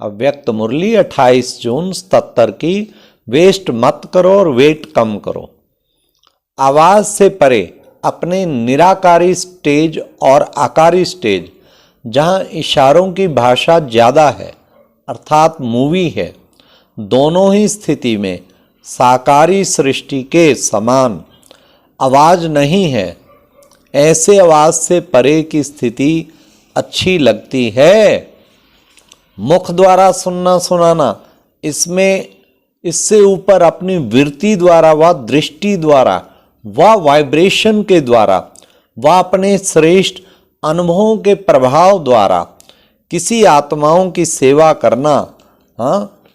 अव्यक्त मुरली 28 जून 77 की। वेस्ट मत करो और वेट कम करो। आवाज से परे अपने निराकारी स्टेज और आकारी स्टेज, जहां इशारों की भाषा ज्यादा है अर्थात मूवी है, दोनों ही स्थिति में साकारी सृष्टि के समान आवाज नहीं है। ऐसे आवाज से परे की स्थिति अच्छी लगती है। मुख द्वारा सुनना सुनाना, इसमें इससे ऊपर अपनी वृत्ति द्वारा व दृष्टि द्वारा व वाइब्रेशन के द्वारा व अपने श्रेष्ठ अनुभवों के प्रभाव द्वारा किसी आत्माओं की सेवा करना,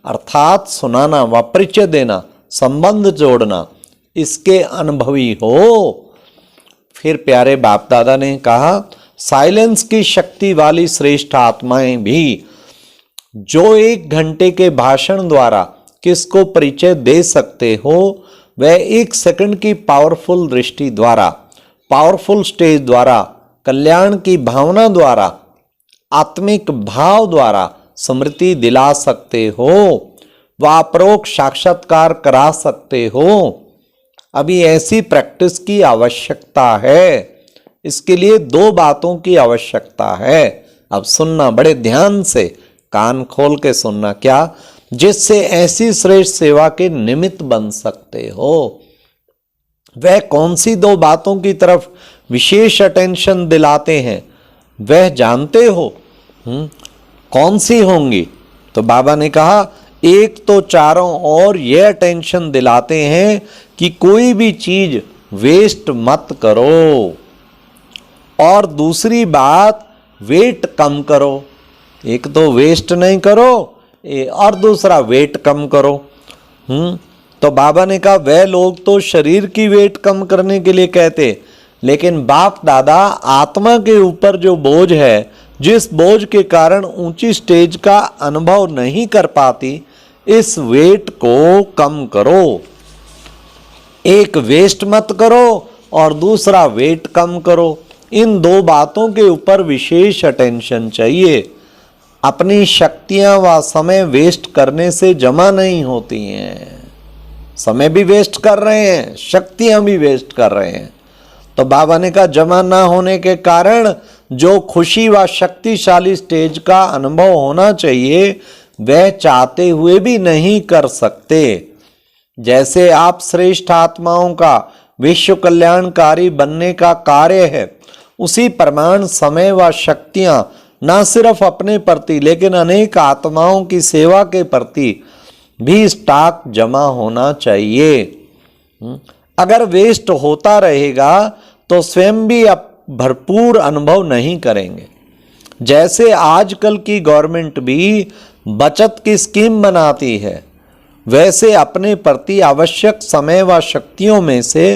अर्थात सुनाना व परिचय देना, संबंध जोड़ना, इसके अनुभवी हो। फिर प्यारे बाप दादा ने कहा, साइलेंस की शक्ति वाली श्रेष्ठ आत्माएं भी जो 1 घंटे के भाषण द्वारा किसको परिचय दे सकते हो, वह 1 सेकंड की पावरफुल दृष्टि द्वारा, पावरफुल स्टेज द्वारा, कल्याण की भावना द्वारा, आत्मिक भाव द्वारा स्मृति दिला सकते हो व अपरोक्ष साक्षात्कार करा सकते हो। अभी ऐसी प्रैक्टिस की आवश्यकता है। इसके लिए 2 बातों की आवश्यकता है। अब सुनना बड़े ध्यान से, कान खोल के सुनना। क्या? जिससे ऐसी श्रेष्ठ सेवा के निमित्त बन सकते हो। वह कौन सी 2 बातों की तरफ विशेष अटेंशन दिलाते हैं, वह जानते हो? कौन सी होंगी? तो बाबा ने कहा, एक तो चारों ओर यह अटेंशन दिलाते हैं कि कोई भी चीज वेस्ट मत करो, और दूसरी बात वेट कम करो। एक तो वेस्ट नहीं करो और दूसरा वेट कम करो। तो बाबा ने कहा, वह लोग तो शरीर की वेट कम करने के लिए कहते, लेकिन बाप दादा आत्मा के ऊपर जो बोझ है, जिस बोझ के कारण ऊंची स्टेज का अनुभव नहीं कर पाती, इस वेट को कम करो। एक वेस्ट मत करो और दूसरा वेट कम करो। इन 2 बातों के ऊपर विशेष अटेंशन चाहिए। अपनी शक्तियां व समय वेस्ट करने से जमा नहीं होती हैं। समय भी वेस्ट कर रहे हैं, शक्तियां भी वेस्ट कर रहे हैं। तो बाबा ने कहा, जमा ना होने के कारण जो खुशी व शक्तिशाली स्टेज का अनुभव होना चाहिए, वह चाहते हुए भी नहीं कर सकते। जैसे आप श्रेष्ठ आत्माओं का विश्व कल्याणकारी बनने का कार्य है, उसी प्रमाण समय व शक्तियां न सिर्फ अपने प्रति लेकिन अनेक आत्माओं की सेवा के प्रति भी स्टॉक जमा होना चाहिए। अगर वेस्ट होता रहेगा तो स्वयं भी भरपूर अनुभव नहीं करेंगे। जैसे आजकल की गवर्नमेंट भी बचत की स्कीम बनाती है, वैसे अपने प्रति आवश्यक समय व शक्तियों में से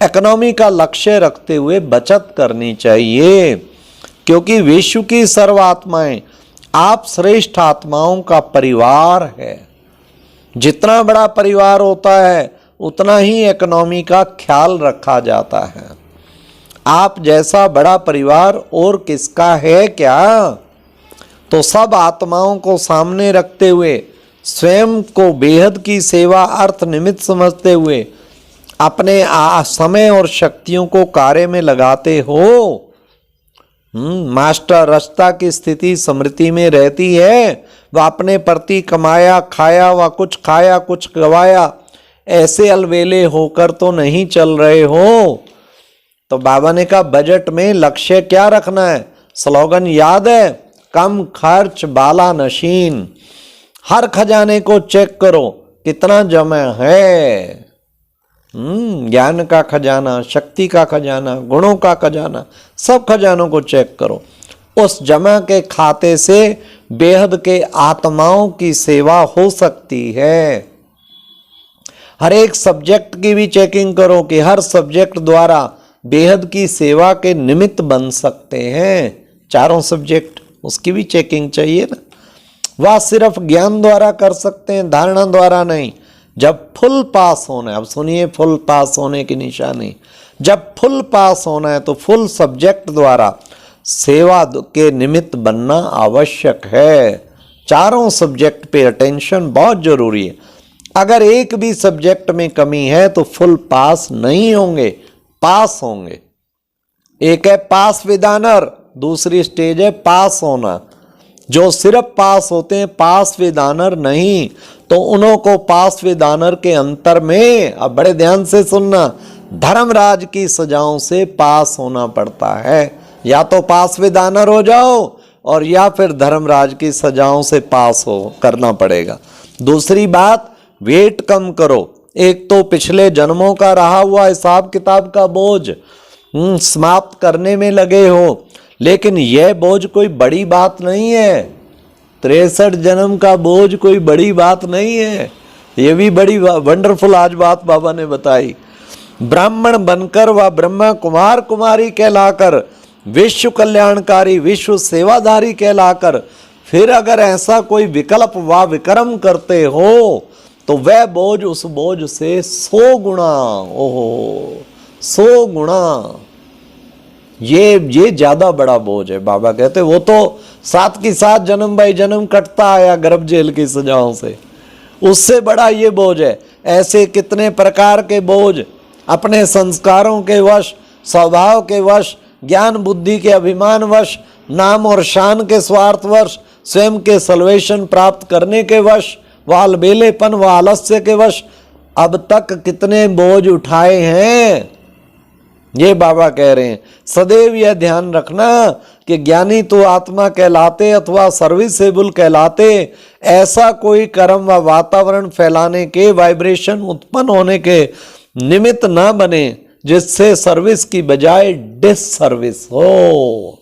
इकोनॉमी का लक्ष्य रखते हुए बचत करनी चाहिए, क्योंकि विश्व की सर्व आत्माएं आप श्रेष्ठ आत्माओं का परिवार है। जितना बड़ा परिवार होता है उतना ही इकोनॉमी का ख्याल रखा जाता है। आप जैसा बड़ा परिवार और किसका है क्या? तो सब आत्माओं को सामने रखते हुए, स्वयं को बेहद की सेवा अर्थ निमित्त समझते हुए अपने समय और शक्तियों को कार्य में लगाते हो। मास्टर रस्ता की स्थिति स्मृति में रहती है। वह अपने प्रति कमाया खाया व कुछ खाया कुछ गवाया, ऐसे अलवेले होकर तो नहीं चल रहे हो। तो बाबा ने कहा, बजट में लक्ष्य क्या रखना है? स्लोगन याद है? कम खर्च बाला नशीन। हर खजाने को चेक करो कितना जमा है। ज्ञान का खजाना, शक्ति का खजाना, गुणों का खजाना, सब खजानों को चेक करो। उस जमा के खाते से बेहद के आत्माओं की सेवा हो सकती है। हर एक सब्जेक्ट की भी चेकिंग करो कि हर सब्जेक्ट द्वारा बेहद की सेवा के निमित्त बन सकते हैं। चारों सब्जेक्ट, उसकी भी चेकिंग चाहिए ना। वह सिर्फ ज्ञान द्वारा कर सकते हैं, धारणा द्वारा नहीं। जब फुल पास होना है, अब सुनिए फुल पास होने की निशानी, जब फुल पास होना है तो फुल सब्जेक्ट द्वारा सेवा के निमित्त बनना आवश्यक है। चारों सब्जेक्ट पे अटेंशन बहुत जरूरी है। अगर एक भी सब्जेक्ट में कमी है तो फुल पास नहीं होंगे, पास होंगे। एक है पास विद ऑनर, दूसरी स्टेज है पास होना। जो सिर्फ पास होते हैं, पास विद ऑनर नहीं, तो उन्हों को पास विद ऑनर के अंतर में, अब बड़े ध्यान से सुनना, धर्मराज की सजाओं से पास होना पड़ता है। या तो पास विद ऑनर हो जाओ और या फिर धर्मराज की सजाओं से पास हो करना पड़ेगा। दूसरी बात, वेट कम करो। एक तो पिछले जन्मों का रहा हुआ हिसाब किताब का बोझ समाप्त करने में लगे हो, लेकिन यह बोझ कोई बड़ी बात नहीं है। 63 जन्म का बोझ कोई बड़ी बात नहीं है। ये भी बड़ी वंडरफुल आज बात बाबा ने बताई। ब्राह्मण बनकर व ब्रह्मा कुमार कुमारी कहलाकर, विश्व कल्याणकारी विश्व सेवाधारी कहलाकर, फिर अगर ऐसा कोई विकल्प व विक्रम करते हो तो वह बोझ उस बोझ से 100 गुना, ओहो 100 गुना, ये ज्यादा बड़ा बोझ है। बाबा कहते वो तो 7 की 7 जन्म बाई जन्म कटता आया गर्भ जेल की सजाओं से, उससे बड़ा ये बोझ है। ऐसे कितने प्रकार के बोझ अपने संस्कारों के वश, स्वभाव के वश, ज्ञान बुद्धि के अभिमान वश, नाम और शान के स्वार्थवश, स्वयं के सल्वेशन प्राप्त करने के वश, व अलबेलेपन व आलस्य के वश अब तक कितने बोझ उठाए हैं। ये बाबा कह रहे हैं। सदैव यह ध्यान रखना कि ज्ञानी तो आत्मा कहलाते अथवा सर्विसेबल कहलाते, ऐसा कोई कर्म व वातावरण फैलाने के, वाइब्रेशन उत्पन्न होने के निमित्त ना बने जिससे सर्विस की बजाय डिससर्विस हो।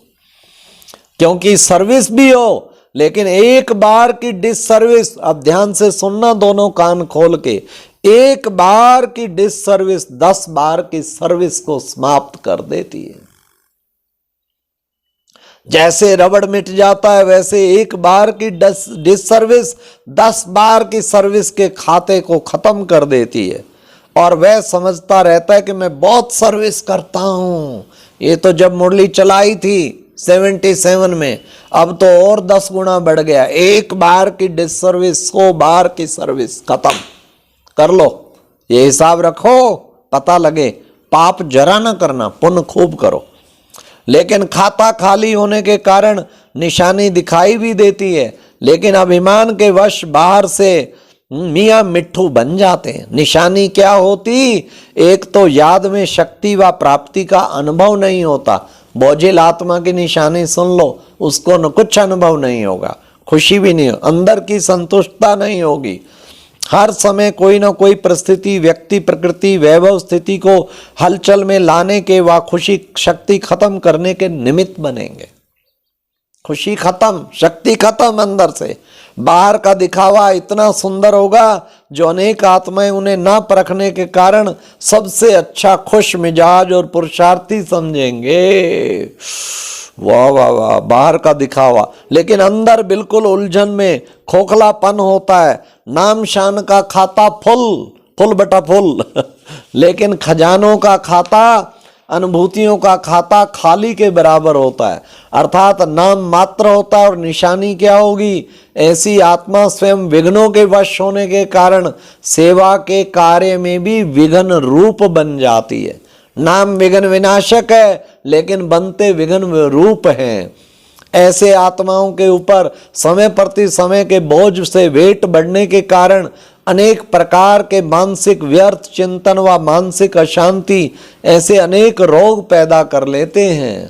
क्योंकि सर्विस भी हो, लेकिन एक बार की डिससर्विस, अब ध्यान से सुनना दोनों कान खोल के, एक बार की डिससर्विस 10 बार की सर्विस को समाप्त कर देती है। जैसे रबड़ मिट जाता है, वैसे एक बार की डिससर्विस 10 बार की सर्विस के खाते को खत्म कर देती है। और वह समझता रहता है कि मैं बहुत सर्विस करता हूं। ये तो जब मुरली चलाई थी 77 में, अब तो और 10 गुना बढ़ गया। एक बार की डिससर्विस 100 बार की सर्विस खत्म कर लो। ये हिसाब रखो, पता लगे। पाप जरा ना करना, पुण्य खूब करो। लेकिन खाता खाली होने के कारण निशानी दिखाई भी देती है, लेकिन अभिमान के वश बाहर से मियाँ मिट्ठू बन जाते हैं। निशानी क्या होती? एक तो याद में शक्ति व प्राप्ति का अनुभव नहीं होता। बोझिल आत्मा की निशानी सुन लो, उसको न कुछ अनुभव नहीं होगा, खुशी भी नहीं, अंदर की संतुष्टता नहीं होगी। हर समय कोई ना कोई परिस्थिति, व्यक्ति, प्रकृति, वैभव स्थिति को हलचल में लाने के व खुशी शक्ति खत्म करने के निमित्त बनेंगे। खुशी खत्म, शक्ति खत्म अंदर से। बाहर का दिखावा इतना सुंदर होगा जो अनेक आत्माएं उन्हें ना परखने के कारण सबसे अच्छा खुश मिजाज और पुरुषार्थी समझेंगे। वाह वाह वाह, बाहर का दिखावा, लेकिन अंदर बिल्कुल उलझन में खोखलापन होता है। नाम शान का खाता फुल बटा फुल लेकिन खजानों का खाता, अनुभूतियों का खाता खाली के बराबर होता है। अर्थात नाम मात्र होता है और निशानी क्या होगी? ऐसी आत्मा स्वयं विघ्नों के वश होने के कारण सेवा के कार्य में भी विघ्न रूप बन जाती है। नाम विघ्न विनाशक है, लेकिन बनते विघ्न रूप हैं। ऐसे आत्माओं के ऊपर समय प्रति समय के बोझ से वेट बढ़ने के कारण अनेक प्रकार के मानसिक व्यर्थ चिंतन व मानसिक अशांति, ऐसे अनेक रोग पैदा कर लेते हैं।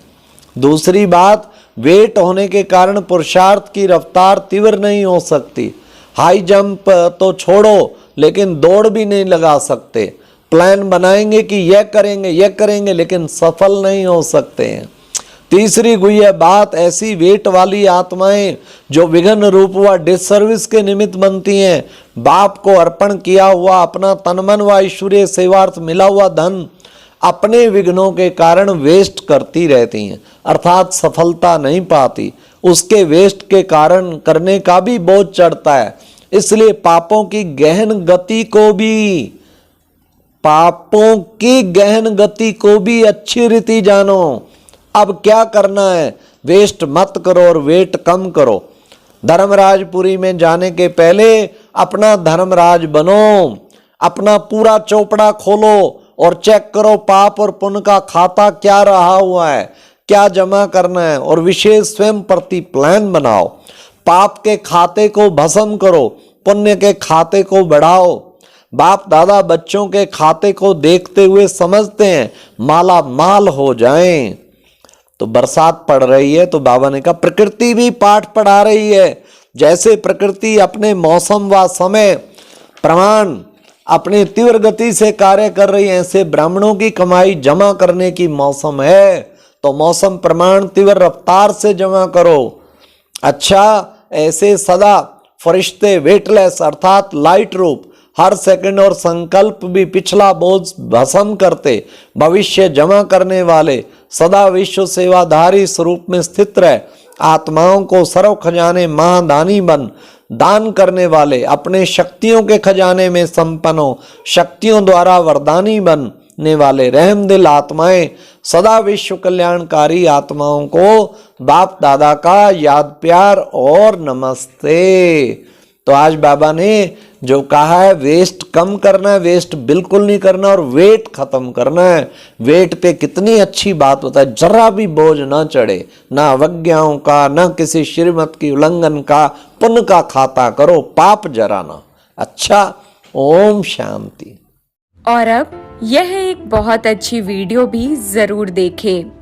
दूसरी बात, वेट होने के कारण पुरुषार्थ की रफ्तार तीव्र नहीं हो सकती। हाई जंप तो छोड़ो, लेकिन दौड़ भी नहीं लगा सकते। प्लान बनाएंगे कि यह करेंगे, लेकिन सफल नहीं हो सकते हैं। तीसरी गुह्य बात, ऐसी वेट वाली आत्माएं जो विघ्न रूप व डिससर्विस के निमित्त बनती हैं, बाप को अर्पण किया हुआ अपना तन मन व ऐश्वर्य सेवार्थ मिला हुआ धन अपने विघ्नों के कारण वेस्ट करती रहती हैं, अर्थात सफलता नहीं पाती। उसके वेस्ट के कारण करने का भी बोझ चढ़ता है। इसलिए पापों की गहन गति को भी अच्छी रीति जानो। अब क्या करना है? वेस्ट मत करो और वेट कम करो। धर्मराजपुरी में जाने के पहले अपना धर्मराज बनो, अपना पूरा चौपड़ा खोलो और चेक करो पाप और पुण्य का खाता क्या रहा हुआ है, क्या जमा करना है, और विशेष स्वयं प्रति प्लान बनाओ। पाप के खाते को भस्म करो, पुण्य के खाते को बढ़ाओ। बाप दादा बच्चों के खाते को देखते हुए समझते हैं माला माल हो जाएं। तो बरसात पड़ रही है तो बाबा ने कहा प्रकृति भी पाठ पढ़ा रही है। जैसे प्रकृति अपने मौसम व समय प्रमाण अपनी तीव्र गति से कार्य कर रही है, ऐसे ब्राह्मणों की कमाई जमा करने की मौसम है तो मौसम प्रमाण तीव्र रफ्तार से जमा करो। अच्छा, ऐसे सदा फरिश्ते वेटलेस अर्थात लाइट रूप हर सेकंड और संकल्प भी पिछला बोझ भस्म करते भविष्य जमा करने वाले सदा विश्व सेवाधारी स्वरूप में स्थित रहे आत्माओं को सर्व खजाने महादानी बन दान करने वाले अपने शक्तियों के खजाने में संपन्न हो शक्तियों द्वारा वरदानी बनने वाले रहम दिल आत्माएं सदा विश्व कल्याणकारी आत्माओं को बाप दादा का याद प्यार और नमस्ते। तो आज बाबा ने जो कहा है वेस्ट कम करना है, वेस्ट बिल्कुल नहीं करना और वेट खत्म करना है। वेट पे कितनी अच्छी बात होता है, जरा भी बोझ ना चढ़े, ना अवज्ञाओं का, ना किसी श्रीमत की उल्लंघन का, पुण्य का खाता करो, पाप जरा ना। अच्छा, ओम शांति। और अब यह एक बहुत अच्छी वीडियो भी जरूर देखें।